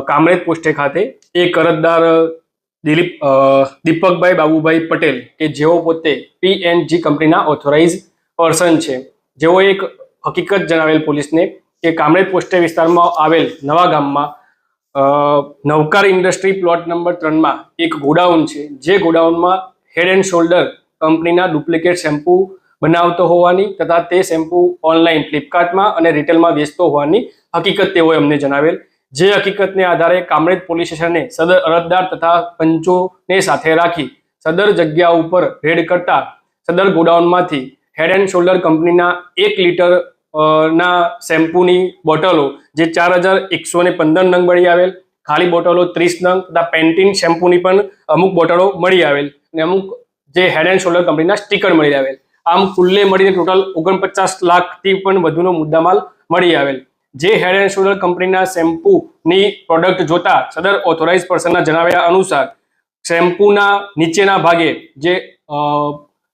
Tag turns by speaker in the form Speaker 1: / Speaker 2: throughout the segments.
Speaker 1: કામરેજ પોસ્ટે ખાતે એક અરજદાર દીપકભાઈ બાબુભાઈ પટેલ કે જેઓ પોતે PNG કંપનીના ઓથોરાઇઝ પર્સન છે, જેઓ એક હકીકત જણાવેલ પોલીસને કે કામરેજ પોસ્ટે વિસ્તારમાં આવેલ નવા ગામમાં નવકાર ઇન્ડસ્ટ્રી પ્લોટ નંબર 3માં એક ગોડાઉન છે, જે ગોડાઉનમાં હેડ એન્ડ શોલ્ડર કંપનીના ડુપ્લિકેટ શેમ્પૂ બનાવતો હોવાની તથા તે શેમ્પૂ ઓનલાઈન ફ્લિપકાર્ટમાં અને રિટેલમાં વેચતો હોવાની હકીકત તેઓએ અમને જણાવેલ। જે હકીકતને આધારે કામરેજ પોલીસ સ્ટેશને સદર અરજદાર તથા પંચોને સાથે રાખી સદર જગ્યા ઉપર રેડ કરતા સદર ગોડાઉનમાંથી હેડ એન્ડ શોલ્ડર કંપનીના 1 લીટર ના શેમ્પૂની બોટલો જે 4115 નંગ મળી આવેલ, ખાલી બોટલો 30 નંગ તથા પેન્ટીન શેમ્પૂની પણ અમુક બોટલો મળી આવેલ અને અમુક જે હેડ એન્ડ શોલ્ડર કંપનીના સ્ટીકર મળી આવેલ। આમ કુલ્લે મળીને ટોટલ 49 લાખથી પણ વધુનો મુદ્દામાલ મળી આવેલ। જે હેડ એન્ડ શોલ્ડર કંપનીના શેમ્પૂની પ્રોડક્ટ જોતા સદર ઓથોરાઇઝ પર્સનના જણાવ્યા અનુસાર શેમ્પૂના નીચેના ભાગે જે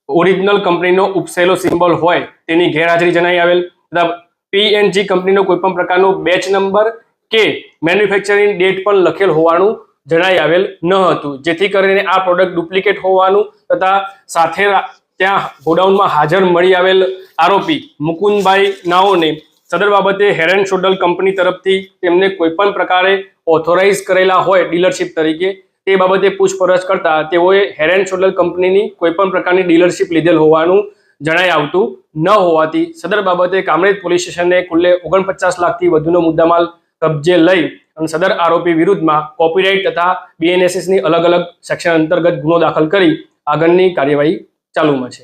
Speaker 1: ઓરિજિનલ કંપનીનો ઉપસેલો સિમ્બોલ હોય તેની ગેરહાજરી જણાઈ આવેલ તથા PNG કંપનીનો કોઈ પણ પ્રકારનો બેચ નંબર કે મેન્યુફેક્ચરિંગ ડેટ પણ લખેલ હોવાનું જણાઈ આવેલ ન હતું, જેથી કરીને આ પ્રોડક્ટ ડુપ્લિકેટ હોવાનું તથા સાથે ત્યાં ગોડાઉનમાં હાજર મળી આવેલ આરોપી મુકુંદભાઈ નાઓને સદર બાબતે હેડ એન્ડ શોલ્ડર કંપની તરફથી તેમને કોઈ પણ પ્રકારે ઓથોરાઇઝ કરેલા હોય ડીલરશીપ તરીકે તે બાબતે પૂછપરછ કરતા તેઓએ હેડ એન્ડ શોલ્ડર કંપનીની કોઈ પણ પ્રકારની ડીલરશીપ લીધેલ હોવાનું જણાઈ આવતું ન હોવાથી સદર બાબતે કામરેજ પોલીસ સ્ટેશને કુલ્લે 49 લાખથી વધુનો મુદ્દામાલ કબજે લઈ અને સદર આરોપી વિરુદ્ધમાં કોપીરાઇટ તથા BNSSની અલગ અલગ સેક્શન અંતર્ગત ગુનો દાખલ કરી આગળની કાર્યવાહી ચાલુમાં છે।